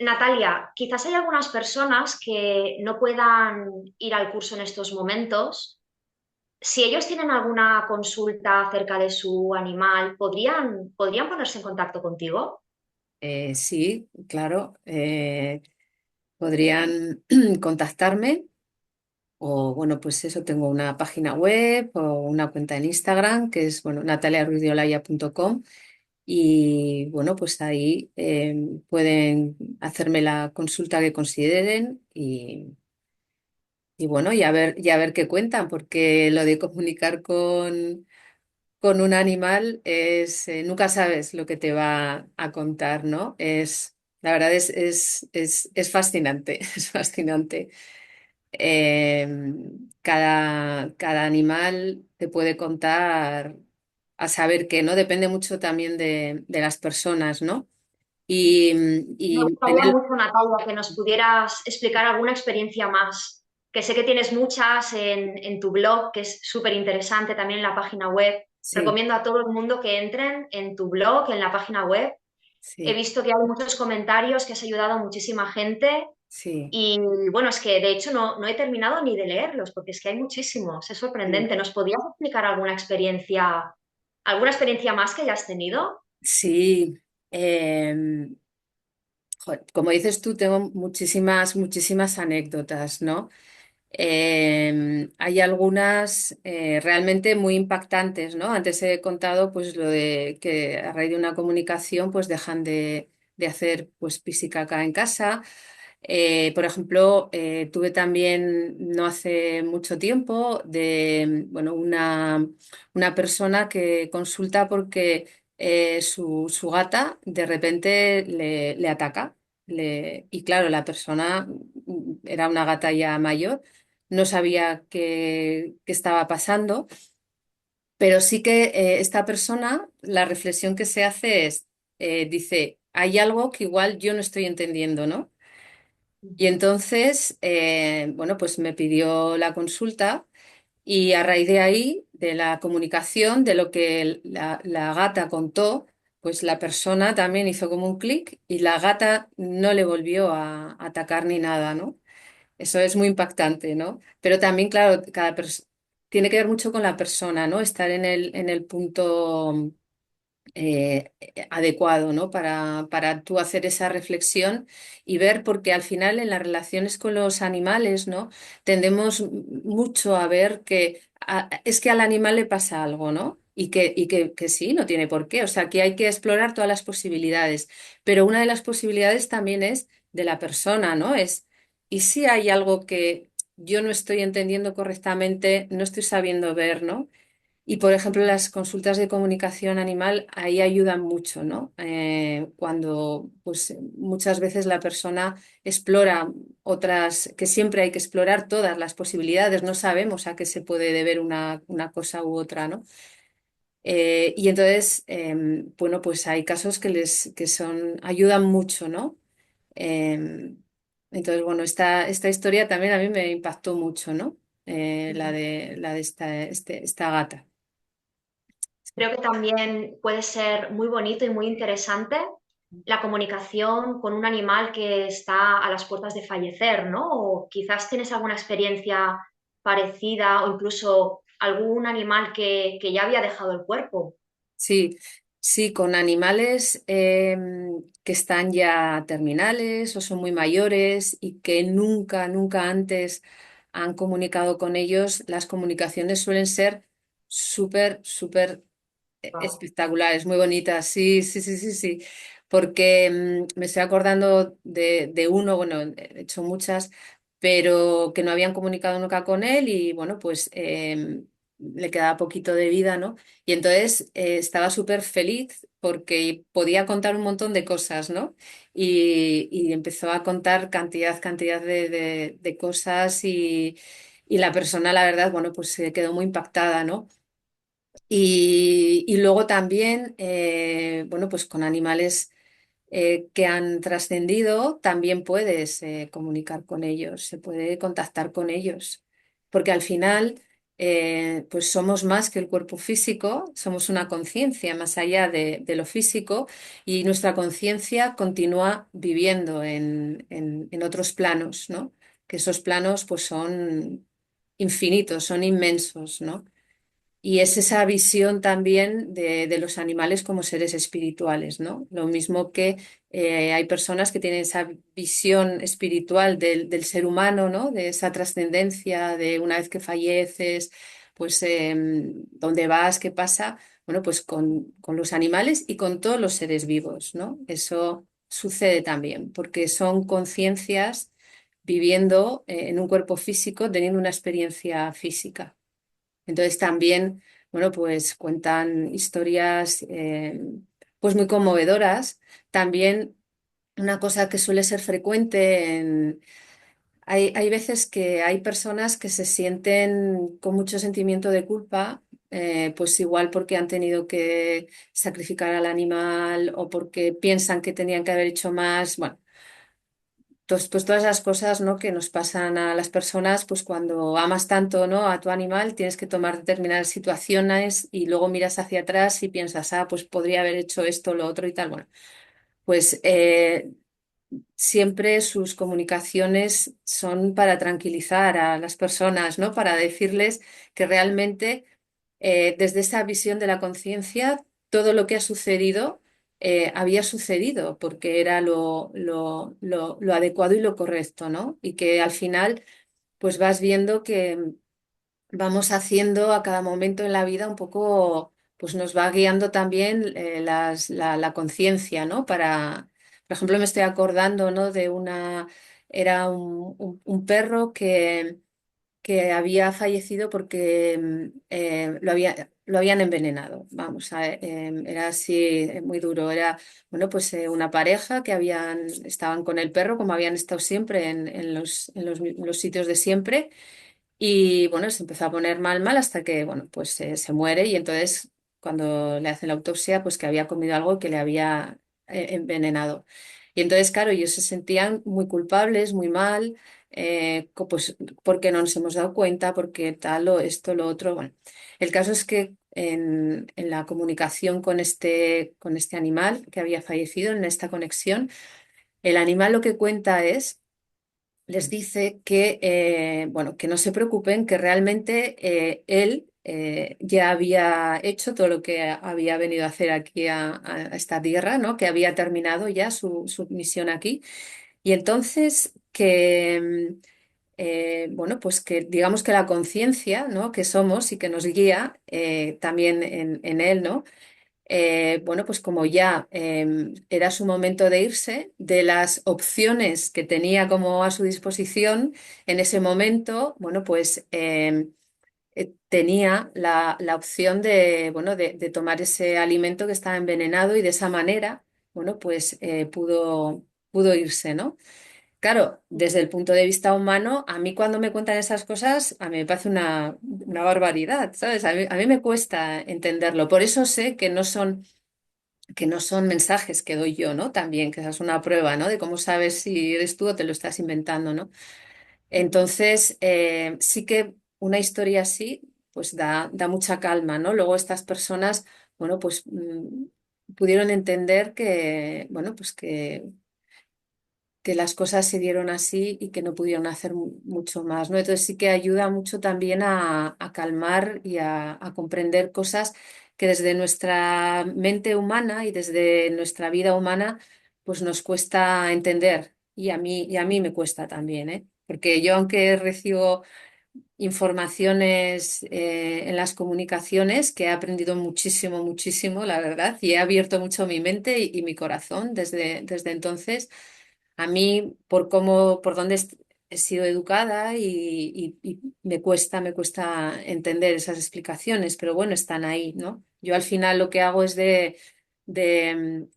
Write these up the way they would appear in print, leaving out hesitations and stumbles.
Natalia, quizás hay algunas personas que no puedan ir al curso en estos momentos. Si ellos tienen alguna consulta acerca de su animal, ¿podrían ponerse en contacto contigo? Sí, claro, podrían contactarme o bueno, pues eso, tengo una página web o una cuenta en Instagram que es, bueno, nataliaruidiolaya.com y bueno, pues ahí pueden hacerme la consulta que consideren y bueno, y a ver qué cuentan, porque lo de comunicar con un animal es, nunca sabes lo que te va a contar, ¿no? La verdad es fascinante, es fascinante. Eh, cada animal te puede contar a saber qué, ¿no? Depende mucho también de las personas, ¿no? Y, Me y en gustaría el, mucho, Natalia, que nos pudieras explicar alguna experiencia más, que sé que tienes muchas en tu blog, que es súper interesante también en la página web. sí, Recomiendo a todo el mundo que entren en tu blog, en la página web. He sí, visto que hay muchos comentarios, que has ayudado a muchísima gente. sí, Y bueno, es que de hecho no he terminado ni de leerlos, porque es que hay muchísimos, es sí. sorprendente. ¿Nos podrías explicar alguna experiencia más que hayas tenido? Sí, como dices tú, tengo muchísimas, muchísimas anécdotas, ¿no? Hay algunas realmente muy impactantes, ¿no? Antes he contado pues lo de que a raíz de una comunicación pues dejan de hacer pues pis y caca en casa. Por ejemplo, tuve también no hace mucho tiempo de bueno, una persona que consulta porque su gata de repente le ataca. Y claro, la persona era una gata ya mayor, no sabía qué estaba pasando, pero sí que esta persona, la reflexión que se hace es, dice, hay algo que igual yo no estoy entendiendo, ¿no? Y entonces, bueno, pues me pidió la consulta y a raíz de ahí, de la comunicación, de lo que la gata contó, pues la persona también hizo como un clic y la gata no le volvió a atacar ni nada, ¿no? Eso es muy impactante, ¿no? Pero también, claro, tiene que ver mucho con la persona, ¿no? Estar en el punto adecuado, ¿no? Para tú hacer esa reflexión y ver, porque al final en las relaciones con los animales, ¿no? Tendemos mucho a ver que es que al animal le pasa algo, ¿no? Y que sí, no tiene por qué. O sea, que hay que explorar todas las posibilidades. Pero una de las posibilidades también es de la persona, ¿no? ¿Y si hay algo que yo no estoy entendiendo correctamente, no estoy sabiendo ver, ¿no? Y, por ejemplo, las consultas de comunicación animal ahí ayudan mucho, ¿no? Cuando, pues, muchas veces la persona explora otras, que siempre hay que explorar todas las posibilidades, no sabemos a qué se puede deber una cosa u otra, ¿no? Y entonces, bueno, pues hay casos ayudan mucho, ¿no? Em, entonces, bueno, esta historia también a mí me impactó mucho, ¿no? La de esta gata. Creo que también puede ser muy bonito y muy interesante la comunicación con un animal que está a las puertas de fallecer, ¿no? O quizás tienes alguna experiencia parecida o incluso algún animal que ya había dejado el cuerpo. Sí, sí, con animales que están ya terminales o son muy mayores y que nunca, nunca antes han comunicado con ellos, las comunicaciones suelen ser súper, súper Wow. espectaculares, muy bonitas. Sí, sí, sí, sí, sí. Porque me estoy acordando de uno, bueno, he hecho muchas, pero que no habían comunicado nunca con él y bueno, pues le quedaba poquito de vida, ¿no? Y entonces estaba súper feliz porque podía contar un montón de cosas, ¿no? Y empezó a contar cantidad de cosas y la persona, la verdad, bueno, pues se quedó muy impactada, ¿no? Y luego también, bueno, pues con animales que han trascendido, también puedes comunicar con ellos, se puede contactar con ellos, porque al final pues somos más que el cuerpo físico, somos una conciencia más allá de lo físico y nuestra conciencia continúa viviendo en otros planos, ¿no? Que esos planos pues son infinitos, son inmensos, ¿no? Y es esa visión también de los animales como seres espirituales, ¿no? Lo mismo que hay personas que tienen esa visión espiritual del ser humano, ¿no? De esa trascendencia, de una vez que falleces, pues dónde vas, qué pasa. Bueno, pues con los animales y con todos los seres vivos, ¿no? Eso sucede también, porque son conciencias viviendo en un cuerpo físico, teniendo una experiencia física. Entonces también, bueno, pues cuentan historias pues muy conmovedoras. También una cosa que suele ser frecuente hay veces que hay personas que se sienten con mucho sentimiento de culpa, pues igual porque han tenido que sacrificar al animal o porque piensan que tenían que haber hecho más. Bueno, pues todas las cosas, ¿no? Que nos pasan a las personas, pues cuando amas tanto, ¿no? A tu animal, tienes que tomar determinadas situaciones y luego miras hacia atrás y piensas, ah, pues podría haber hecho esto, lo otro y tal. Bueno, pues siempre sus comunicaciones son para tranquilizar a las personas, ¿no? Para decirles que realmente desde esa visión de la conciencia, todo lo que ha sucedido había sucedido porque era lo adecuado y lo correcto, ¿no? Y que al final, pues vas viendo que vamos haciendo a cada momento en la vida un poco, pues nos va guiando también la conciencia, ¿no? Por ejemplo, me estoy acordando, ¿no? Era un perro que había fallecido porque lo habían envenenado. Vamos, era así muy duro. Era, bueno, pues una pareja que estaban con el perro, como habían estado siempre en los sitios de siempre. Y bueno, se empezó a poner mal hasta que, bueno, pues se muere y entonces cuando le hacen la autopsia, pues que había comido algo que le había envenenado. Y entonces, claro, ellos se sentían muy culpables, muy mal, pues porque no nos hemos dado cuenta, porque tal o esto, lo otro. Bueno, el caso es que en la comunicación con este animal que había fallecido, en esta conexión, el animal lo que cuenta les dice que, bueno, que no se preocupen, que realmente él ya había hecho todo lo que había venido a hacer aquí a esta tierra, ¿no? Que había terminado ya su misión aquí. Y entonces que, bueno, pues que digamos que la conciencia, ¿no? Que somos y que nos guía también en él, ¿no? Bueno, pues como ya era su momento de irse, de las opciones que tenía como a su disposición en ese momento, bueno, pues tenía la opción de, bueno, de tomar ese alimento que estaba envenenado y de esa manera, bueno, pues pudo irse, ¿no? Claro, desde el punto de vista humano, a mí cuando me cuentan esas cosas, a mí me parece una barbaridad, ¿sabes? A mí me cuesta entenderlo. Por eso sé que no son mensajes que doy yo, ¿no? También, que esa es una prueba, ¿no? De cómo sabes si eres tú o te lo estás inventando, ¿no? Entonces, sí que una historia así, pues da mucha calma, ¿no? Luego estas personas, bueno, pues pudieron entender que, bueno, pues que las cosas se dieron así y que no pudieron hacer mucho más, ¿no? Entonces sí que ayuda mucho también a calmar y a comprender cosas que desde nuestra mente humana y desde nuestra vida humana, pues nos cuesta entender. Y a mí me cuesta también, ¿eh? Porque yo, aunque recibo informaciones en las comunicaciones, que he aprendido muchísimo, muchísimo, la verdad, y he abierto mucho mi mente y mi corazón desde entonces. A mí, por dónde he sido educada y me cuesta entender esas explicaciones, pero bueno, están ahí, ¿no? Yo al final lo que hago es de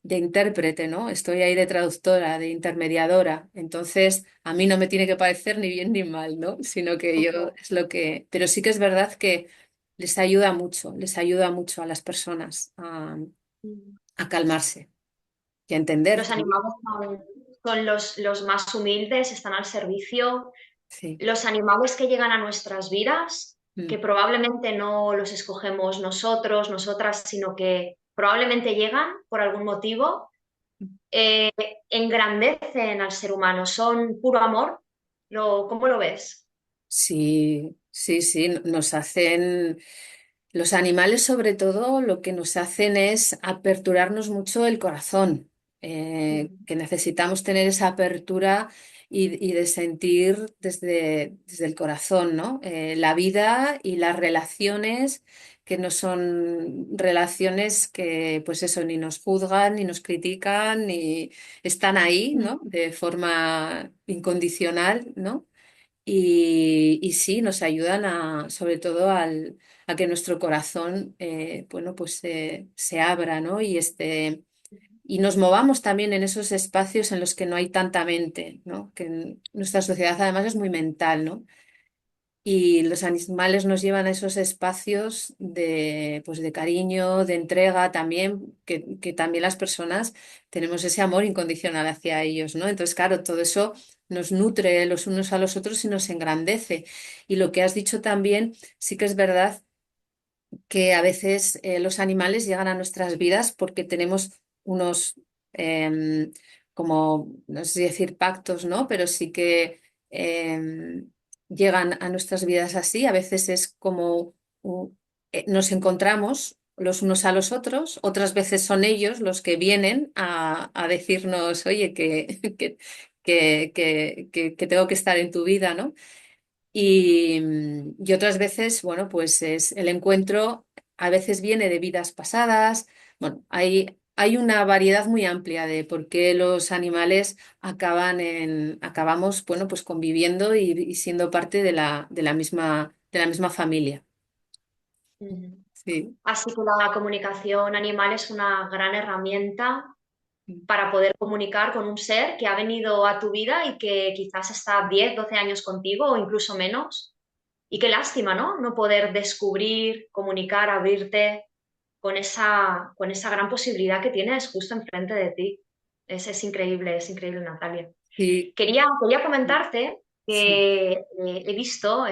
intérprete, ¿no? Estoy ahí de traductora, de intermediadora. Entonces, a mí no me tiene que parecer ni bien ni mal, ¿no? Sino que yo es lo que... Pero sí que es verdad que les ayuda mucho a las personas a calmarse y a entender Los también. animales son los más humildes, están al servicio. Sí. Los animales que llegan a nuestras vidas mm. que probablemente no los escogemos nosotros, nosotras, sino que probablemente llegan por algún motivo, eh, engrandecen al ser humano, son puro amor. ¿Cómo lo ves? Sí, sí, sí, nos hacen, los animales sobre todo lo que nos hacen es aperturarnos mucho el corazón, que necesitamos tener esa apertura y de sentir desde el corazón, ¿no? La vida y las relaciones que no son relaciones que, pues eso, ni nos juzgan, ni nos critican, ni están ahí, ¿no? De forma incondicional, ¿no? Y sí, nos ayudan sobre todo a que nuestro corazón, bueno, pues se abra, ¿no? Y nos movamos también en esos espacios en los que no hay tanta mente, ¿no? Que nuestra sociedad además es muy mental, ¿no? Y los animales nos llevan a esos espacios pues de cariño, de entrega también, que también las personas tenemos ese amor incondicional hacia ellos, ¿no? Entonces, claro, todo eso nos nutre los unos a los otros y nos engrandece. Y lo que has dicho también, sí que es verdad que a veces los animales llegan a nuestras vidas porque tenemos unos, como, no sé si decir pactos, ¿no? Pero sí que llegan a nuestras vidas así. A veces es como nos encontramos los unos a los otros, otras veces son ellos los que vienen a decirnos, oye, que tengo que estar en tu vida, ¿no? Y otras veces, bueno, pues es el encuentro, a veces viene de vidas pasadas. Bueno, hay una variedad muy amplia de por qué los animales acabamos, bueno, pues conviviendo y siendo parte de la misma familia. Ujú. Sí. Así que la comunicación animal es una gran herramienta para poder comunicar con un ser que ha venido a tu vida y que quizás está 10, 12 años contigo o incluso menos. Y qué lástima, ¿no? No poder descubrir, comunicar, abrirte con esa gran posibilidad que tienes justo enfrente de ti. Es increíble, Natalia. Sí, Quería comentarte sí, que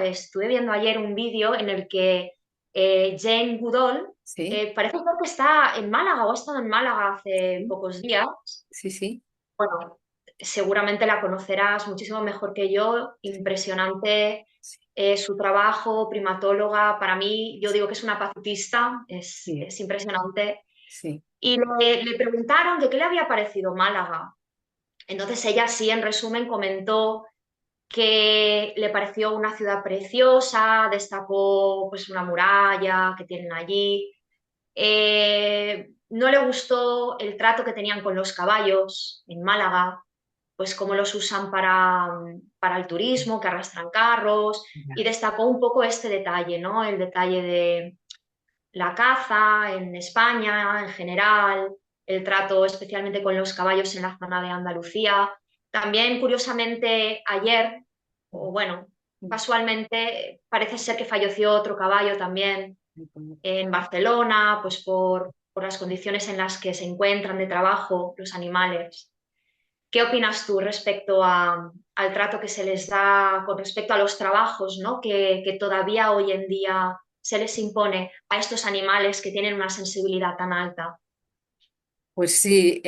estuve viendo ayer un vídeo en el que Jane Goodall, sí, parece ser que está en Málaga o ha estado en Málaga hace sí, pocos días. sí, sí, Bueno, seguramente la conocerás muchísimo mejor que yo. Impresionante su trabajo, primatóloga. Para mí, yo digo que es una pacifista, sí, es impresionante. sí, Y le preguntaron que qué le había parecido Málaga. Entonces ella sí, en resumen, comentó que le pareció una ciudad preciosa, destacó pues una muralla que tienen allí. No le gustó el trato que tenían con los caballos en Málaga, pues cómo los usan para el turismo, que arrastran carros, ya. y destacó un poco este detalle, ¿no? El detalle de la caza en España en general, el trato especialmente con los caballos en la zona de Andalucía. También, curiosamente, ayer, o bueno, casualmente, parece ser que falleció otro caballo también en Barcelona, pues por las condiciones en las que se encuentran de trabajo los animales. ¿Qué opinas tú respecto al trato que se les da con respecto a los trabajos, ¿no? Que todavía hoy en día se les impone a estos animales que tienen una sensibilidad tan alta? Pues sí,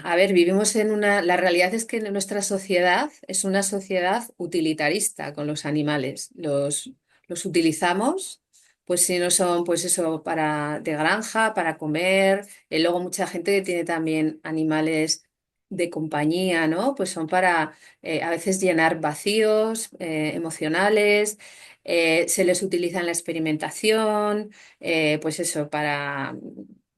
a ver, vivimos la realidad es que nuestra sociedad es una sociedad utilitarista con los animales. Los utilizamos, pues si no son, pues eso, de granja, para comer. Luego mucha gente que tiene también animales de compañía, ¿no? Pues son para a veces llenar vacíos emocionales. Se les utiliza en la experimentación, pues eso,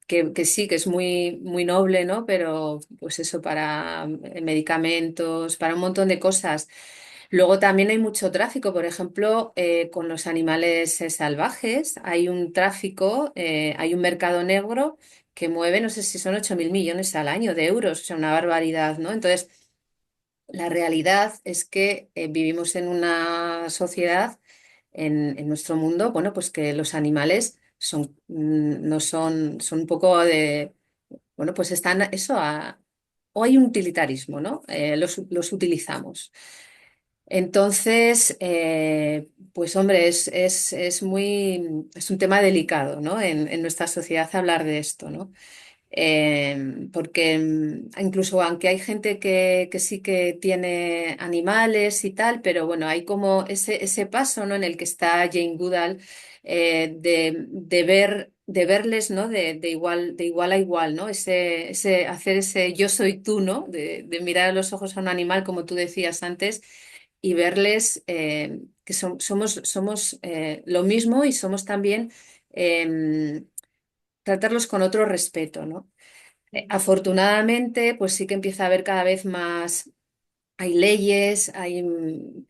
que sí, que es muy, muy noble, ¿no? Pero pues eso para medicamentos, para un montón de cosas. Luego también hay mucho tráfico, por ejemplo, con los animales salvajes. Hay un tráfico, hay un mercado negro que mueve, no sé si son 8.000 millones al año de euros, o sea, una barbaridad, ¿no? Entonces, la realidad es que vivimos en una sociedad, en nuestro mundo, bueno, pues que los animales no son, son un poco de, bueno, pues están eso, o hay un utilitarismo, ¿no? Los utilizamos. Entonces, pues hombre, es un tema delicado, ¿no? En nuestra sociedad hablar de esto, ¿no? Porque incluso aunque hay gente que sí que tiene animales y tal, pero bueno, hay como ese paso, ¿no? En el que está Jane Goodall, de verles, ¿no? De igual a igual, ¿no? Hacer ese yo soy tú, ¿no? De mirar a los ojos a un animal, como tú decías antes, y verles que somos lo mismo y somos también... tratarlos con otro respeto, ¿no? Afortunadamente, pues sí que empieza a haber cada vez más, hay leyes,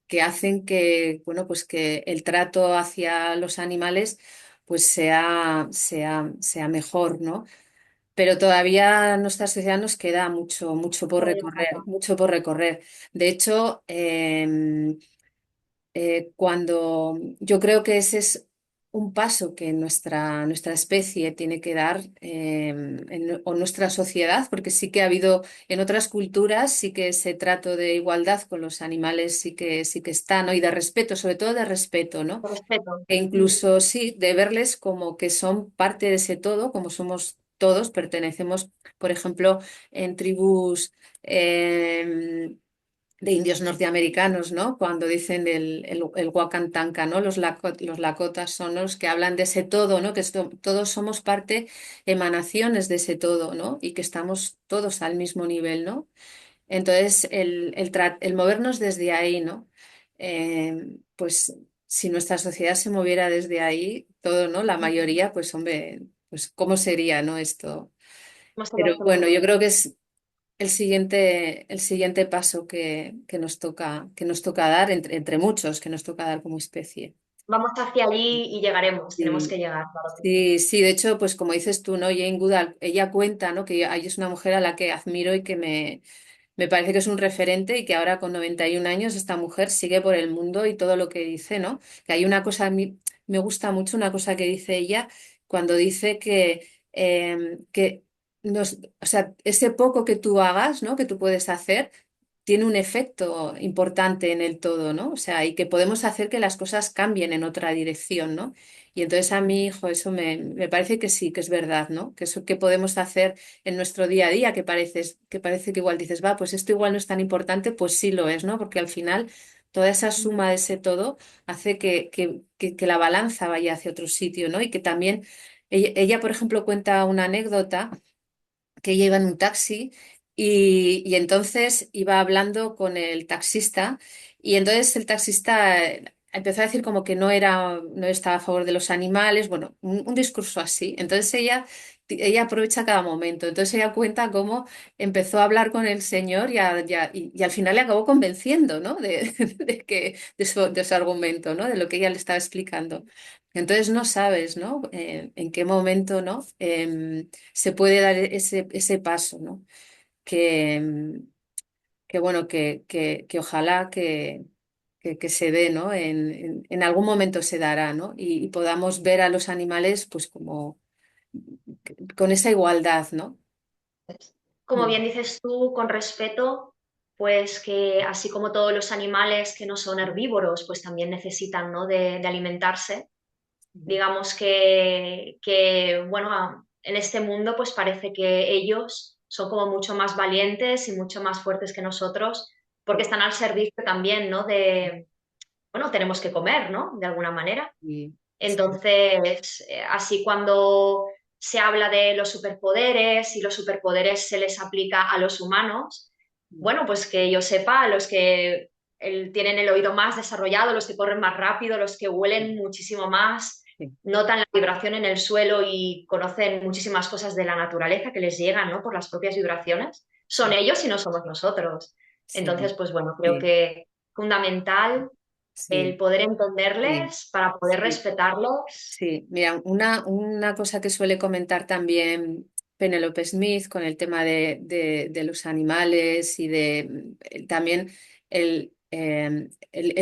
que hacen que, bueno, pues que el trato hacia los animales pues sea mejor, ¿no? Pero todavía en nuestra sociedad nos queda mucho por Todavía recorrer, falta. mucho por recorrer. De hecho, cuando yo creo que ese es un paso que nuestra especie tiene que dar, o nuestra sociedad, porque sí que ha habido en otras culturas, sí que ese trato de igualdad con los animales sí que está, ¿no? Y de respeto, sobre todo de respeto, ¿no? Con respeto. E incluso sí, de verles como que son parte de ese todo, como somos todos, pertenecemos, por ejemplo, en tribus... de indios norteamericanos, ¿no? Cuando dicen el Wakantanka, ¿no? Los Lakotas son los que hablan de ese todo, ¿no? Que todos somos parte, emanaciones de ese todo, ¿no? Y que estamos todos al mismo nivel, ¿no? Entonces, el movernos desde ahí, ¿no? Pues si nuestra sociedad se moviera desde ahí, todo, ¿no? La mayoría, pues hombre, pues ¿cómo sería, ¿no? Esto. ¿Cómo sería Pero este bueno, yo mundo? creo que es el siguiente paso que nos toca dar, entre muchos que nos toca dar como especie. Vamos hacia allí y llegaremos. Tenemos que Sí, llegar, claro que sí. sí, sí, de hecho, pues como dices tú, ¿no? Jane Goodall, ella cuenta, ¿no? Que ella es una mujer a la que admiro y que me parece que es un referente y que ahora con 91 años esta mujer sigue por el mundo y todo lo que dice, ¿no? Que hay una cosa, a mí me gusta mucho una cosa que dice ella cuando dice que o sea, ese poco que tú hagas, ¿no? Que tú puedes hacer, tiene un efecto importante en el todo, ¿no? O sea, y que podemos hacer que las cosas cambien en otra dirección, ¿no? Y entonces a mi hijo eso me parece que sí, que es verdad, ¿no? Que eso que podemos hacer en nuestro día a día, que parece que igual dices, va, pues esto igual no es tan importante, pues sí lo es, ¿no? Porque al final toda esa suma de ese todo hace que la balanza vaya hacia otro sitio, ¿no? Y que también ella, por ejemplo, cuenta una anécdota que ella iba en un taxi y entonces iba hablando con el taxista y entonces el taxista empezó a decir como que no estaba a favor de los animales, bueno, un discurso así. Entonces ella aprovecha cada momento. Entonces ella cuenta cómo empezó a hablar con el señor y al final le acabó convenciendo, ¿no? De su argumento, ¿no? De lo que ella le estaba explicando. Entonces no sabes, ¿no? En qué momento, ¿no? Se puede dar ese paso, ¿no? Que, que bueno, que ojalá que se dé, ¿no? En algún momento se dará, ¿no? Y podamos ver a los animales, pues como con esa igualdad, ¿no? Como Mm. bien dices tú, con respeto, pues que así como todos los animales que no son herbívoros, pues también necesitan, ¿no? de alimentarse. Digamos bueno, en este mundo pues parece que ellos son como mucho más valientes y mucho más fuertes que nosotros porque están al servicio también, ¿no? Bueno, tenemos que comer, ¿no? De alguna manera. Y, sí, Entonces, así cuando se habla de los superpoderes y los superpoderes se les aplica a los humanos, bueno, pues que yo sepa, los que tienen el oído más desarrollado, los que corren más rápido, los que huelen muchísimo más, sí, notan la vibración en el suelo y conocen muchísimas cosas de la naturaleza que les llegan, ¿no? Por las propias vibraciones, son sí, ellos y no somos nosotros. Entonces, sí, pues bueno, creo sí, que fundamental el sí, poder sí, entenderles para poder sí. respetarlos. Sí, mira, una cosa que suele comentar también Penelope Smith con el tema de los animales y también el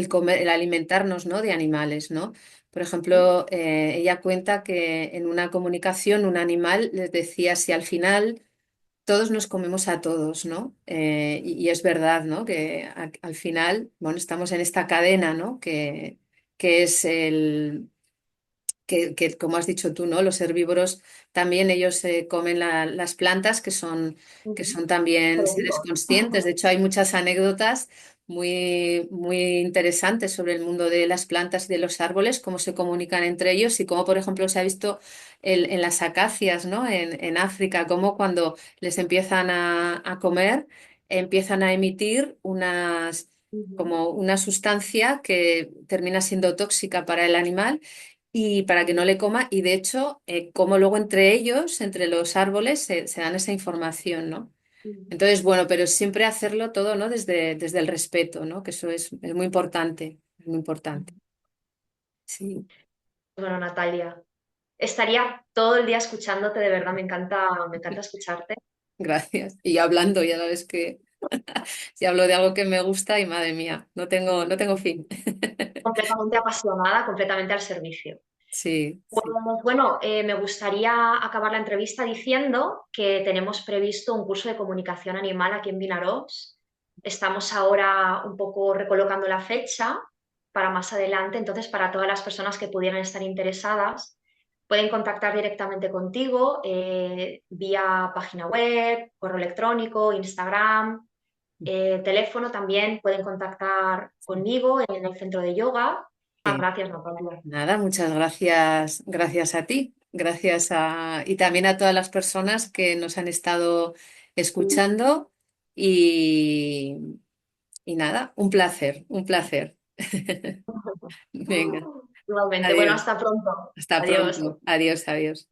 comer, el alimentarnos, ¿no? De animales, ¿no? Por ejemplo, ella cuenta que en una comunicación un animal les decía si al final todos nos comemos a todos, ¿no? Y es verdad, ¿no? Que al final, bueno, estamos en esta cadena, ¿no? Que es que, como has dicho tú, ¿no? Los herbívoros también ellos comen las plantas que Ujú. son Qué también seres bonito. conscientes. De hecho, hay muchas anécdotas muy interesantes sobre el mundo de las plantas y de los árboles, cómo se comunican entre ellos y cómo, por ejemplo, se ha visto en las acacias, ¿no? En África, cómo cuando les empiezan a comer, empiezan a emitir Ujú. como una sustancia que termina siendo tóxica para el animal y para que no le coma, y de hecho, como luego entre ellos, entre los árboles, se dan esa información, ¿no? Ujú. Entonces, bueno, pero siempre hacerlo todo, ¿no? Desde el respeto, ¿no? Que eso es muy importante, es muy importante. Sí, Bueno, Natalia, estaría todo el día escuchándote, de verdad, me encanta escucharte. gracias. Y hablando, ya sabes que si hablo de algo que me gusta y madre mía, no tengo fin. Completamente apasionada, completamente al servicio. Sí, Pues sí, bueno, me gustaría acabar la entrevista diciendo que tenemos previsto un curso de comunicación animal aquí en Vinaròs. Estamos ahora un poco recolocando la fecha para más adelante, entonces para todas las personas que pudieran estar interesadas, pueden contactar directamente contigo vía página web, correo electrónico, Instagram, teléfono también, pueden contactar sí. conmigo en el centro de yoga. Sí. Gracias, Natalia. Nada, muchas gracias, gracias a ti, y también a todas las personas que nos han estado escuchando y, y nada, un placer, un placer. Venga, Igualmente. Bueno, adiós, hasta pronto. hasta Adiós. pronto, adiós, adiós.